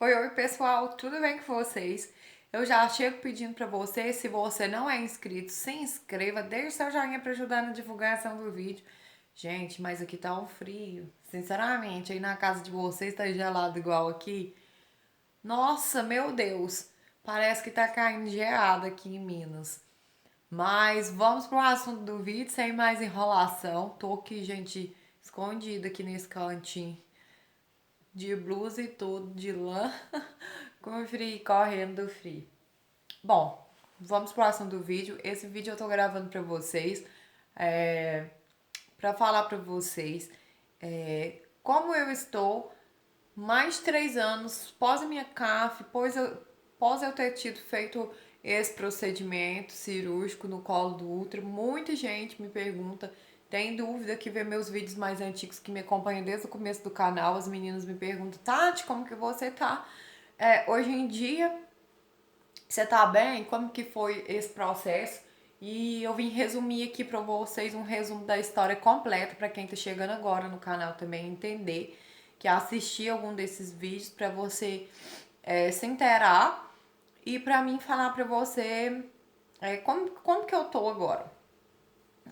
Oi, oi pessoal, tudo bem com vocês? Eu já chego pedindo pra você, se você não é inscrito, se inscreva, deixe seu joinha pra ajudar na divulgação do vídeo. Gente, mas aqui tá um frio. Sinceramente, aí na casa de vocês tá gelado igual aqui. Nossa, meu Deus, parece que tá caindo geada aqui em Minas. Mas vamos pro assunto do vídeo, sem mais enrolação. Tô aqui, gente, escondida aqui nesse cantinho de blusa e tudo, de lã, com o frio correndo do frio. Bom, vamos pro assunto do vídeo. Esse vídeo eu tô gravando pra vocês, é, pra falar pra vocês como eu estou mais de 3 anos pós a minha CAF, pós eu ter tido feito esse procedimento cirúrgico no colo do útero. Muita gente me pergunta, tem dúvida que vê meus vídeos mais antigos, que me acompanham desde o começo do canal. As meninas me perguntam, Tati, como que você tá? Hoje em dia, você tá bem? Como que foi esse processo? E eu vim resumir aqui para vocês um resumo da história completa para quem tá chegando agora no canal também entender, que assistir algum desses vídeos para você se inteirar e para mim falar para você como que eu tô agora.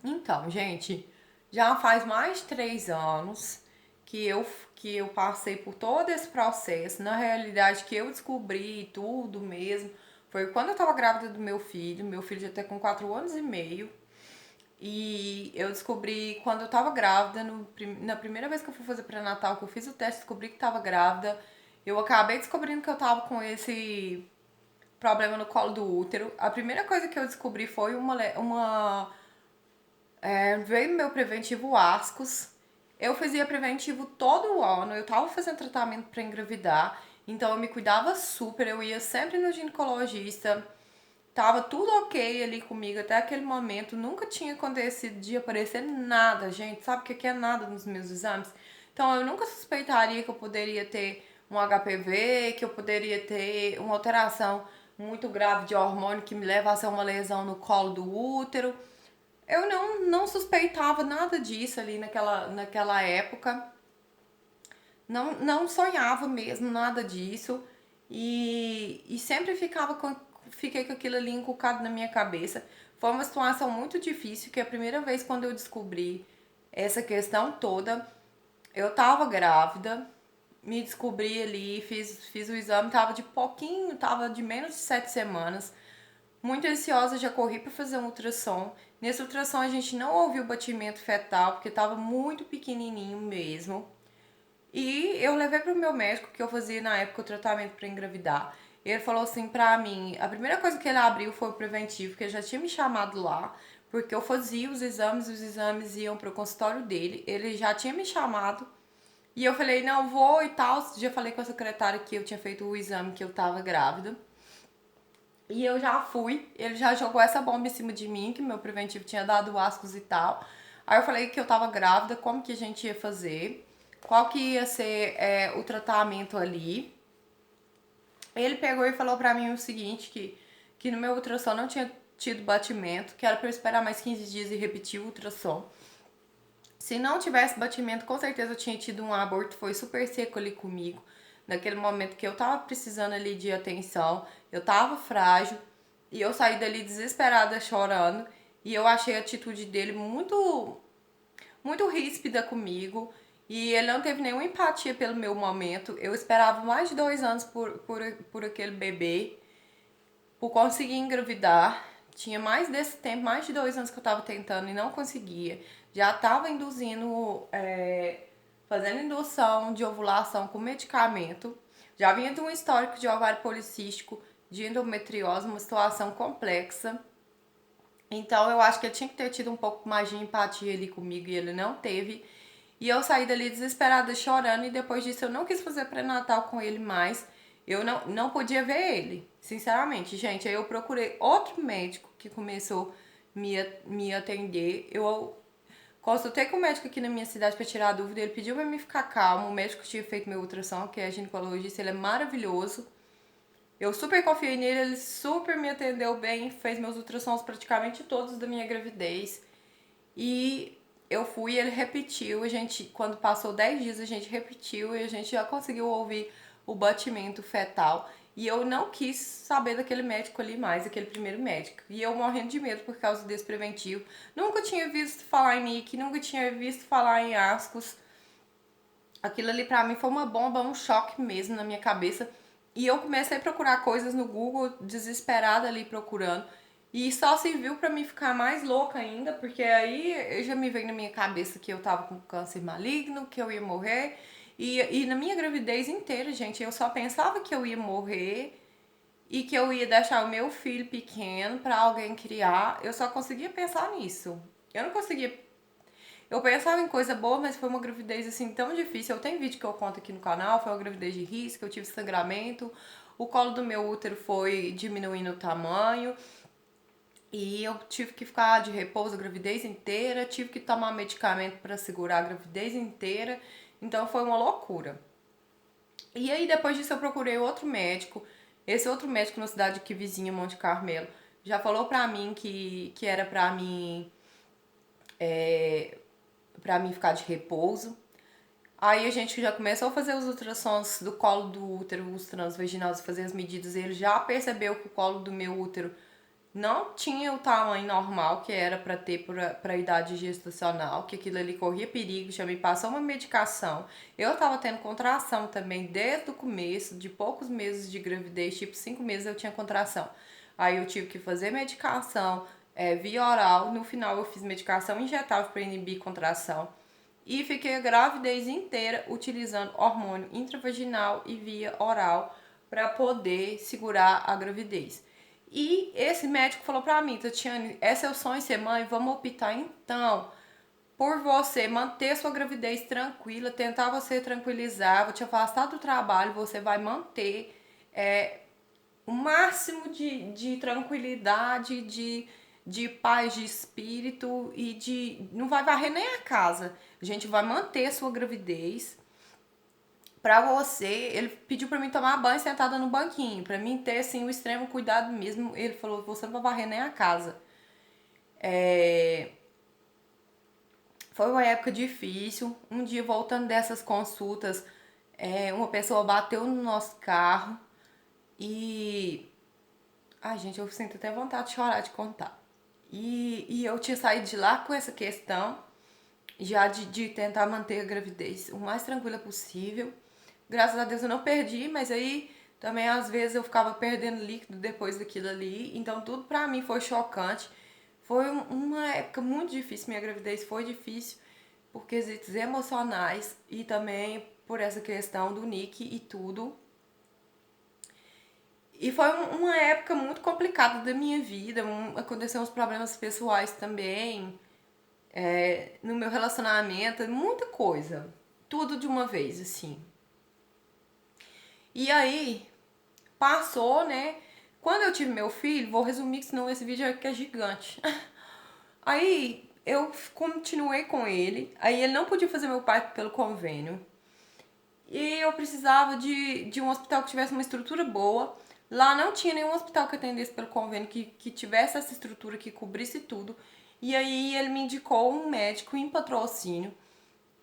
Então, gente, já faz mais de 3 anos que eu passei por todo esse processo. Na realidade, que eu descobri tudo mesmo foi quando eu tava grávida do meu filho. Meu filho já tá com 4 anos e meio. E eu descobri quando eu tava grávida, na primeira vez que eu fui fazer pré-natal, que eu fiz o teste, descobri que tava grávida. Eu acabei descobrindo que eu tava com esse problema no colo do útero. A primeira coisa que eu descobri foi veio meu preventivo Ascos. Eu fazia preventivo todo ano. Eu tava fazendo tratamento para engravidar. Então eu me cuidava super. Eu ia sempre no ginecologista. Tava tudo ok ali comigo até aquele momento. Nunca tinha acontecido de aparecer nada, gente. Sabe o que é nada nos meus exames? Então eu nunca suspeitaria que eu poderia ter um HPV, que eu poderia ter uma alteração muito grave de hormônio que me levasse a uma lesão no colo do útero. Eu não suspeitava nada disso ali naquela época. Não sonhava mesmo nada disso. E sempre fiquei com aquilo ali encucado na minha cabeça. Foi uma situação muito difícil, que a primeira vez quando eu descobri essa questão toda, eu tava grávida, me descobri ali, fiz o exame, tava de pouquinho, tava de menos de 7 semanas. Muito ansiosa, já corri para fazer um ultrassom. Nesse ultrassom a gente não ouviu o batimento fetal, porque estava muito pequenininho mesmo. E eu levei para o meu médico, que eu fazia na época o tratamento para engravidar. Ele falou assim pra mim, a primeira coisa que ele abriu foi o preventivo, que ele já tinha me chamado lá, porque eu fazia os exames iam pro consultório dele. Ele já tinha me chamado e eu falei, não, vou e tal. Já falei com a secretária que eu tinha feito o exame, que eu tava grávida. E eu já fui, ele já jogou essa bomba em cima de mim, que meu preventivo tinha dado ascos e tal. Aí eu falei que eu tava grávida, como que a gente ia fazer, qual que ia ser o tratamento ali. Ele pegou e falou pra mim o seguinte, que no meu ultrassom não tinha tido batimento, que era pra eu esperar mais 15 dias e repetir o ultrassom. Se não tivesse batimento, com certeza eu tinha tido um aborto, foi super seco ali comigo. Naquele momento que eu tava precisando ali de atenção, eu tava frágil e eu saí dali desesperada, chorando. E eu achei a atitude dele muito ríspida comigo. E ele não teve nenhuma empatia pelo meu momento. Eu esperava mais de 2 anos por aquele bebê, por conseguir engravidar. Tinha mais desse tempo, mais de 2 anos que eu tava tentando e não conseguia. Já tava induzindo, fazendo indução de ovulação com medicamento. Já vinha de um histórico de ovário policístico, de endometriose, uma situação complexa. Então eu acho que ele tinha que ter tido um pouco mais de empatia ali comigo e ele não teve. E eu saí dali desesperada, chorando, e depois disso eu não quis fazer pré-natal com ele mais. Eu não podia ver ele, sinceramente, gente. Aí eu procurei outro médico que começou me atender. Eu consultei com o médico aqui na minha cidade para tirar a dúvida. Ele pediu para mim ficar calmo. O médico que tinha feito meu ultrassom, que é ginecologista, ele é maravilhoso. Eu super confiei nele, ele super me atendeu bem, fez meus ultrassons praticamente todos da minha gravidez. E eu fui, ele repetiu, a gente, quando passou 10 dias, a gente repetiu e a gente já conseguiu ouvir o batimento fetal. E eu não quis saber daquele médico ali mais, aquele primeiro médico. E eu morrendo de medo por causa desse preventivo. Nunca tinha visto falar em NIC, nunca tinha visto falar em ascos. Aquilo ali pra mim foi uma bomba, um choque mesmo na minha cabeça. E eu comecei a procurar coisas no Google, desesperada ali procurando. E só serviu pra mim ficar mais louca ainda, porque aí já me veio na minha cabeça que eu tava com câncer maligno, que eu ia morrer. E na minha gravidez inteira, gente, eu só pensava que eu ia morrer e que eu ia deixar o meu filho pequeno pra alguém criar. Eu só conseguia pensar nisso. Eu não conseguia. Eu pensava em coisa boa, mas foi uma gravidez assim tão difícil. Eu tenho vídeo que eu conto aqui no canal, foi uma gravidez de risco, eu tive sangramento, o colo do meu útero foi diminuindo o tamanho e eu tive que ficar de repouso a gravidez inteira, tive que tomar medicamento para segurar a gravidez inteira. Então foi uma loucura. E aí depois disso eu procurei outro médico. Esse outro médico na cidade aqui vizinha, Monte Carmelo, já falou pra mim que era pra mim ficar de repouso. Aí a gente já começou a fazer os ultrassons do colo do útero, os transvaginais, fazer as medidas. E ele já percebeu que o colo do meu útero não tinha o tamanho normal que era para ter para a idade gestacional, que aquilo ali corria perigo, já me passou uma medicação. Eu tava tendo contração também desde o começo, de poucos meses de gravidez, tipo 5 meses eu tinha contração. Aí eu tive que fazer medicação via oral, no final eu fiz medicação injetável para inibir contração. E fiquei a gravidez inteira utilizando hormônio intravaginal e via oral para poder segurar a gravidez. E esse médico falou pra mim, Tatiane, é seu sonho ser mãe? Vamos optar então por você manter sua gravidez tranquila, tentar você tranquilizar, vou te afastar do trabalho, você vai manter o máximo de tranquilidade, de paz de espírito e de. Não vai varrer nem a casa. A gente vai manter a sua gravidez pra você. Ele pediu pra mim tomar banho sentada no banquinho, pra mim ter assim o extremo cuidado mesmo. Ele falou: você não vai varrer nem a casa. Foi uma época difícil. Um dia voltando dessas consultas, uma pessoa bateu no nosso carro e. Ai, gente, eu sinto até vontade de chorar de contar. E eu tinha saído de lá com essa questão, já de tentar manter a gravidez o mais tranquila possível. Graças a Deus eu não perdi, mas aí também às vezes eu ficava perdendo líquido depois daquilo ali. Então tudo pra mim foi chocante. Foi uma época muito difícil, minha gravidez foi difícil por quesitos emocionais e também por essa questão do Nick e tudo. E foi uma época muito complicada da minha vida. Aconteceram uns problemas pessoais também, no meu relacionamento, muita coisa. Tudo de uma vez, assim. E aí, passou, né? Quando eu tive meu filho, vou resumir, que senão esse vídeo aqui é gigante. Aí, eu continuei com ele. Aí, ele não podia fazer meu parto pelo convênio. E eu precisava de um hospital que tivesse uma estrutura boa. Lá não tinha nenhum hospital que atendesse pelo convênio, que tivesse essa estrutura, que cobrisse tudo. E aí ele me indicou um médico em patrocínio,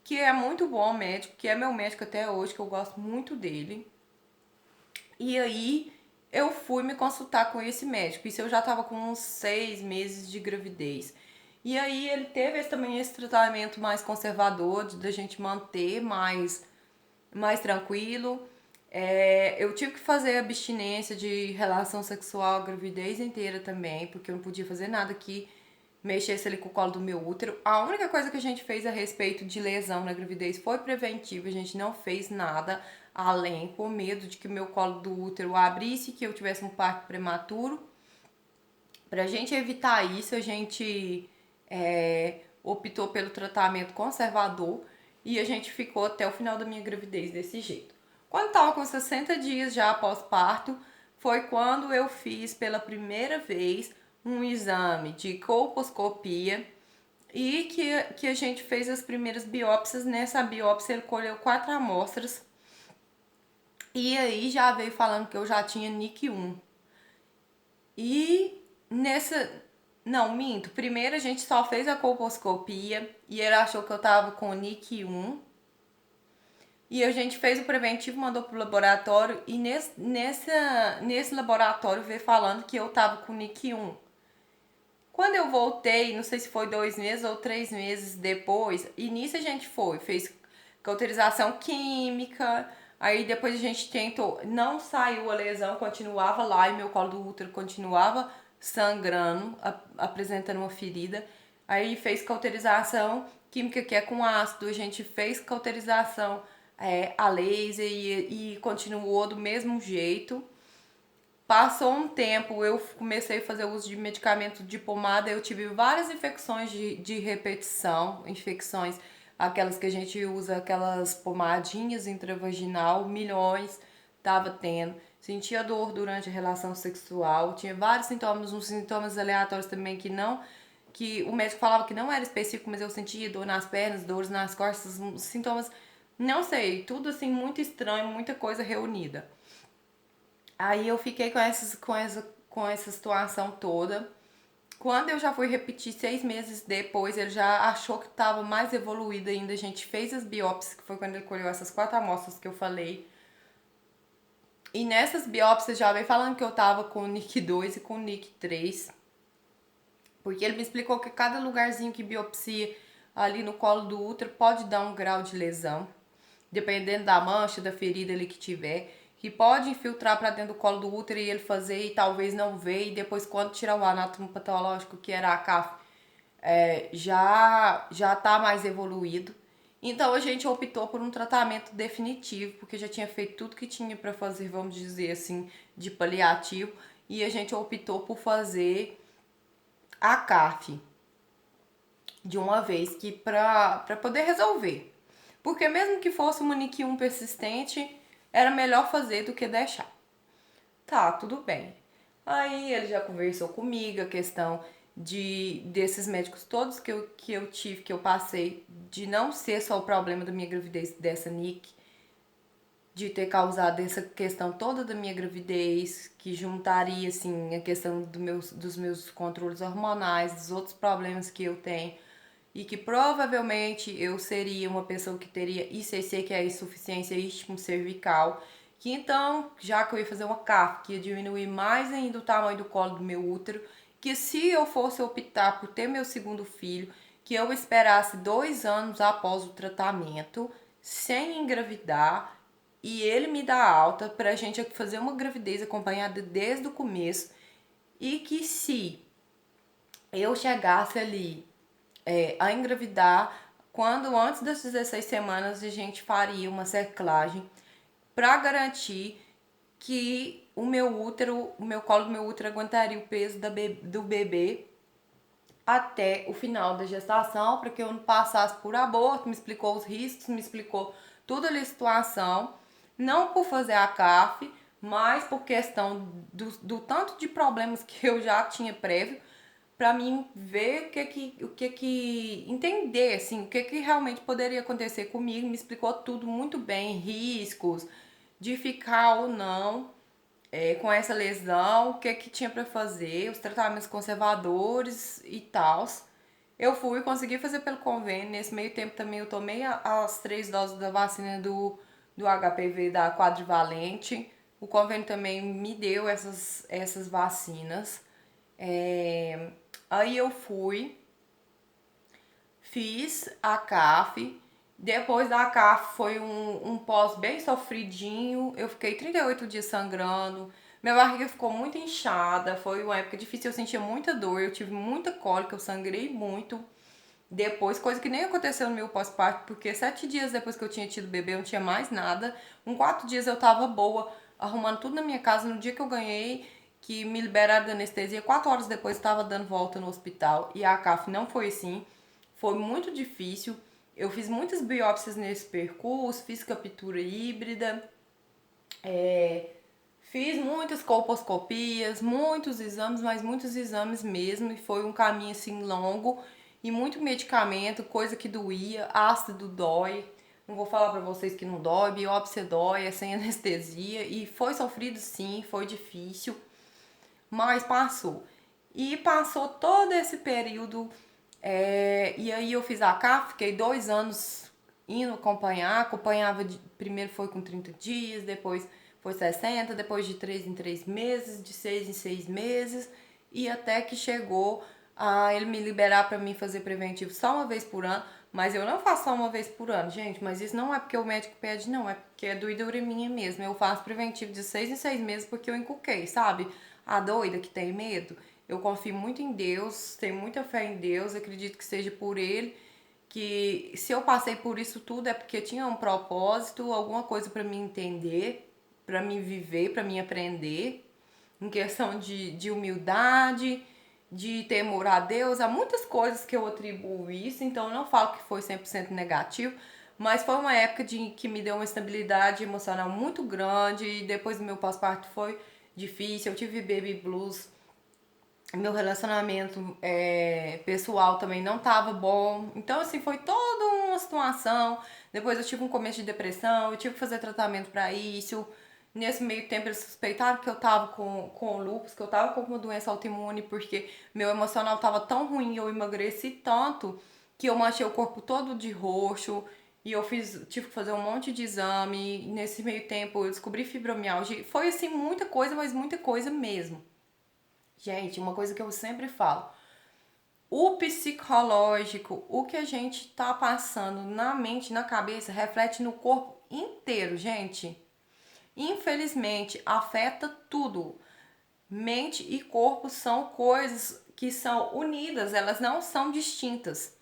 que é muito bom médico, que é meu médico até hoje, que eu gosto muito dele. E aí eu fui me consultar com esse médico. Isso eu já tava com uns 6 meses de gravidez. E aí ele teve também esse tratamento mais conservador, da gente manter mais tranquilo. Eu tive que fazer abstinência de relação sexual a gravidez inteira também, porque eu não podia fazer nada que mexesse ali com o colo do meu útero. A única coisa que a gente fez a respeito de lesão na gravidez foi preventiva, a gente não fez nada além, por medo de que o meu colo do útero abrisse, que eu tivesse um parto prematuro. Pra gente evitar isso, a gente optou pelo tratamento conservador e a gente ficou até o final da minha gravidez desse jeito. Quando tava com 60 dias já após parto, foi quando eu fiz pela primeira vez um exame de colposcopia e que a gente fez as primeiras biópsias. Nessa biópsia ele colheu 4 amostras e aí já veio falando que eu já tinha NIC1. E nessa. Não, minto. Primeiro a gente só fez a colposcopia e ele achou que eu tava com NIC1. E a gente fez o preventivo, mandou pro laboratório e nesse laboratório veio falando que eu tava com NIC1. Quando eu voltei, não sei se foi 2 meses ou 3 meses depois, e nisso a gente fez cauterização química, aí depois a gente tentou, não saiu a lesão, continuava lá e meu colo do útero continuava sangrando, apresentando uma ferida. Aí fez cauterização química, que é com ácido, a gente fez cauterização a laser e continuou do mesmo jeito. Passou um tempo, eu comecei a fazer uso de medicamento de pomada, eu tive várias infecções de repetição, infecções, aquelas que a gente usa, aquelas pomadinhas intravaginal, milhões, tava tendo. Sentia dor durante a relação sexual, tinha vários sintomas, uns sintomas aleatórios também que o médico falava que não era específico, mas eu sentia dor nas pernas, dores nas costas, sintomas, não sei, tudo assim muito estranho, muita coisa reunida. Aí eu fiquei com essa situação toda. Quando eu já fui repetir 6 meses depois, ele já achou que estava mais evoluído ainda. A gente fez as biópsias, que foi quando ele colheu essas 4 amostras que eu falei. E nessas biópsias já veio falando que eu tava com o NIC2 e com o NIC3. Porque ele me explicou que cada lugarzinho que biopsia ali no colo do útero pode dar um grau de lesão, dependendo da mancha, da ferida ali que tiver, que pode infiltrar para dentro do colo do útero e ele fazer e talvez não ver, e depois quando tirar o anátomo patológico, que era a CAF, já tá mais evoluído. Então a gente optou por um tratamento definitivo, porque já tinha feito tudo que tinha para fazer, vamos dizer assim, de paliativo, e a gente optou por fazer a CAF de uma vez que para poder resolver. Porque mesmo que fosse uma NIC1 persistente, era melhor fazer do que deixar. Tá, tudo bem. Aí ele já conversou comigo a questão desses médicos todos que eu tive, que eu passei, de não ser só o problema da minha gravidez dessa NIC, de ter causado essa questão toda da minha gravidez, que juntaria assim a questão dos meus controles hormonais, dos outros problemas que eu tenho, e que provavelmente eu seria uma pessoa que teria ICC, que é a insuficiência istmo cervical, que então, já que eu ia fazer uma CAF, que ia diminuir mais ainda o tamanho do colo do meu útero, que se eu fosse optar por ter meu segundo filho, que eu esperasse 2 anos após o tratamento, sem engravidar, e ele me dá alta pra gente fazer uma gravidez acompanhada desde o começo, e que se eu chegasse ali a engravidar, quando antes das 16 semanas a gente faria uma cerclagem para garantir que o meu útero, o meu colo do meu útero aguentaria o peso do bebê até o final da gestação, para que eu não passasse por aborto, me explicou os riscos, me explicou toda a situação, não por fazer a CAF, mas por questão do tanto de problemas que eu já tinha prévio, para mim ver o que entender assim, o que realmente poderia acontecer comigo, me explicou tudo muito bem, riscos de ficar ou não com essa lesão, o que tinha para fazer, os tratamentos conservadores e tal. Eu fui consegui fazer pelo convênio. Nesse meio tempo também eu tomei as 3 doses da vacina do HPV da quadrivalente. O convênio também me deu essas vacinas. Aí eu fui, fiz a CAF. Depois da CAF foi um pós bem sofridinho. Eu fiquei 38 dias sangrando. Minha barriga ficou muito inchada. Foi uma época difícil, eu sentia muita dor. Eu tive muita cólica, eu sangrei muito. Depois, coisa que nem aconteceu no meu pós-parto, porque 7 dias depois que eu tinha tido bebê, eu não tinha mais nada. Com 4 dias eu tava boa, arrumando tudo na minha casa. No dia que eu ganhei, que me liberaram da anestesia, 4 horas depois eu tava dando volta no hospital. E a CAF não foi assim. Foi muito difícil. Eu fiz muitas biópsias nesse percurso, fiz captura híbrida, fiz muitas colposcopias, muitos exames, mas muitos exames mesmo. E foi um caminho assim longo e muito medicamento, coisa que doía, ácido dói. Não vou falar pra vocês que não dói, biópsia dói, é sem anestesia. E foi sofrido sim, foi difícil, mas passou. E passou todo esse período, e aí eu fiz a CAF, fiquei 2 anos indo acompanhar, primeiro foi com 30 dias, depois foi 60, depois de 3 em 3 meses, de 6 em 6 meses, e até que chegou a ele me liberar para mim fazer preventivo só uma vez por ano, mas eu não faço só uma vez por ano, gente, mas isso não é porque o médico pede, não, é porque é doidura minha mesmo. Eu faço preventivo de 6 em 6 meses porque eu encuquei, sabe? A doida que tem medo. Eu confio muito em Deus, tenho muita fé em Deus, acredito que seja por Ele, que se eu passei por isso tudo é porque tinha um propósito, alguma coisa para mim entender, para mim viver, para mim aprender, em questão de humildade, de temor a Deus, há muitas coisas que eu atribuo isso, então eu não falo que foi 100% negativo, mas foi uma época que me deu uma estabilidade emocional muito grande, e depois do meu pós-parto foi difícil, eu tive baby blues, meu relacionamento pessoal também não tava bom. Então, assim, foi toda uma situação. Depois eu tive um começo de depressão, eu tive que fazer tratamento para isso. Nesse meio tempo eles suspeitaram que eu tava com lúpus, que eu tava com uma doença autoimune, porque meu emocional tava tão ruim, eu emagreci tanto que eu manchei o corpo todo de roxo. E tive que fazer um monte de exame. Nesse meio tempo eu descobri fibromialgia. Foi assim, muita coisa, mas muita coisa mesmo. Gente, uma coisa que eu sempre falo, o psicológico, o que a gente tá passando na mente, na cabeça, reflete no corpo inteiro, gente. Infelizmente, afeta tudo. Mente e corpo são coisas que são unidas, elas não são distintas.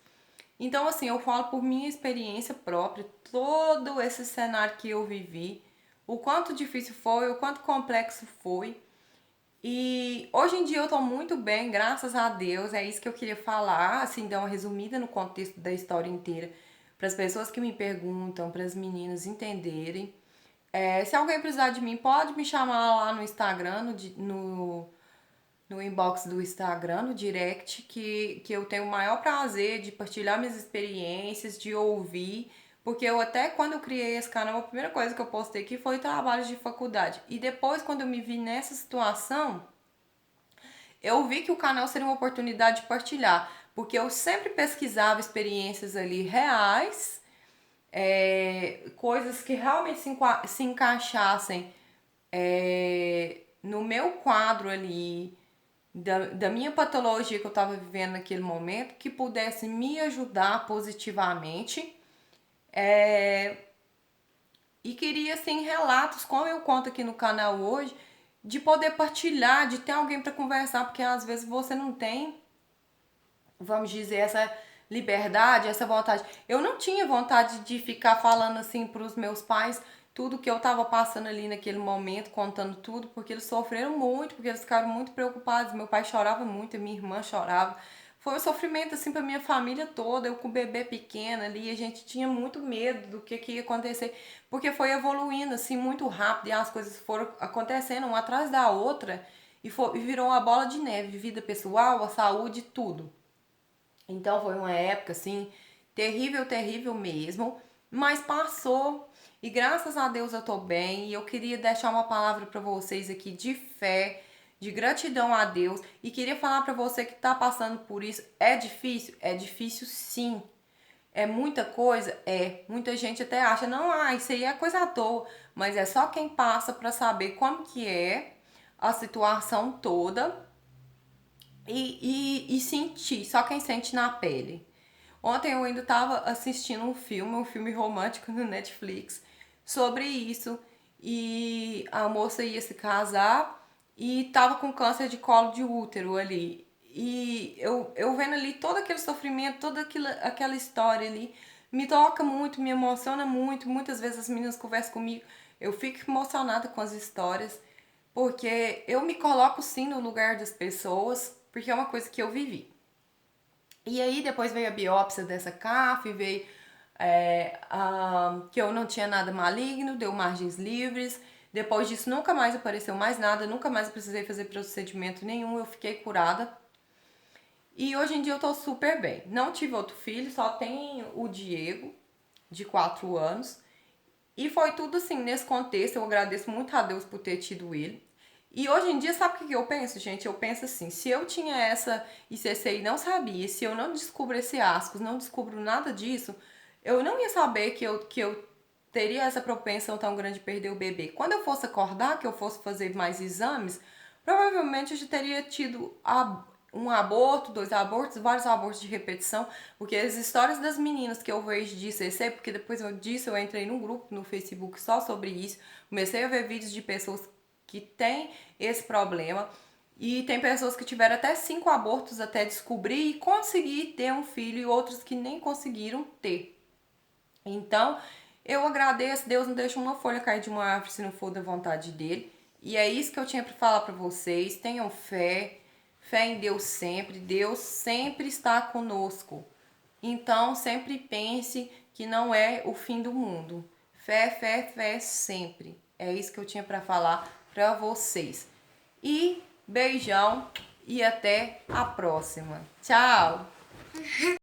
Então, assim, eu falo por minha experiência própria, todo esse cenário que eu vivi, o quanto difícil foi, o quanto complexo foi. E hoje em dia eu tô muito bem, graças a Deus. É isso que eu queria falar, assim, dar uma resumida no contexto da história inteira, para as pessoas que me perguntam, para as meninas entenderem. Se alguém precisar de mim, pode me chamar lá no Instagram, no inbox do Instagram, no direct, que eu tenho o maior prazer de partilhar minhas experiências, de ouvir. Porque eu até quando eu criei esse canal, a primeira coisa que eu postei aqui foi trabalhos de faculdade. E depois, quando eu me vi nessa situação, eu vi que o canal seria uma oportunidade de partilhar, porque eu sempre pesquisava experiências ali reais, coisas que realmente se encaixassem no meu quadro ali, da minha patologia que eu estava vivendo naquele momento, que pudesse me ajudar positivamente. E queria, assim, relatos, como eu conto aqui no canal hoje, de poder partilhar, de ter alguém para conversar, porque às vezes você não tem, vamos dizer, essa liberdade, essa vontade. Eu não tinha vontade de ficar falando assim para os meus pais tudo que eu tava passando ali naquele momento, contando tudo, porque eles sofreram muito, porque eles ficaram muito preocupados. Meu pai chorava muito, a minha irmã chorava. Foi um sofrimento assim para minha família toda, eu com o bebê pequeno ali, a gente tinha muito medo do que ia acontecer, porque foi evoluindo assim muito rápido e as coisas foram acontecendo uma atrás da outra e virou uma bola de neve, vida pessoal, a saúde, tudo. Então foi uma época assim terrível, terrível mesmo, mas passou e graças a Deus eu tô bem e eu queria deixar uma palavra para vocês aqui de fé, de gratidão a Deus e queria falar para você que tá passando por isso, é difícil sim. É muita coisa? É. Muita gente até acha, não, isso aí é coisa à toa, mas é só quem passa para saber como que é a situação toda e sentir, só quem sente na pele. Ontem eu ainda estava assistindo um filme romântico no Netflix, sobre isso. E a moça ia se casar e tava com câncer de colo de útero ali. E eu vendo ali todo aquele sofrimento, aquela história ali, me toca muito, me emociona muito. Muitas vezes as meninas conversam comigo, eu fico emocionada com as histórias, porque eu me coloco sim no lugar das pessoas, porque é uma coisa que eu vivi. E aí depois veio a biópsia dessa CAF, veio que eu não tinha nada maligno, deu margens livres. Depois disso nunca mais apareceu mais nada, nunca mais precisei fazer procedimento nenhum, eu fiquei curada. E hoje em dia eu tô super bem. Não tive outro filho, só tenho o Diego, de 4 anos. E foi tudo assim, nesse contexto, eu agradeço muito a Deus por ter tido ele. E hoje em dia, sabe o que eu penso, gente? Eu penso assim, se eu tinha essa ICC e não sabia, se eu não descubro esse ascos, não descubro nada disso, eu não ia saber que eu teria essa propensão tão grande de perder o bebê. Quando eu fosse acordar, que eu fosse fazer mais exames, provavelmente eu já teria tido um aborto, 2 abortos, vários abortos de repetição, porque as histórias das meninas que eu vejo de ICC, porque depois disso eu entrei num grupo no Facebook só sobre isso, comecei a ver vídeos de pessoas que têm esse problema, e tem pessoas que tiveram até 5 abortos até descobrir e conseguir ter um filho, e outros que nem conseguiram ter. Então, eu agradeço, Deus não deixa uma folha cair de uma árvore se não for da vontade dele. E é isso que eu tinha para falar para vocês. Tenham fé, fé em Deus sempre está conosco. Então, sempre pense que não é o fim do mundo. Fé, fé, fé sempre. É isso que eu tinha para falar para vocês. E beijão e até a próxima. Tchau!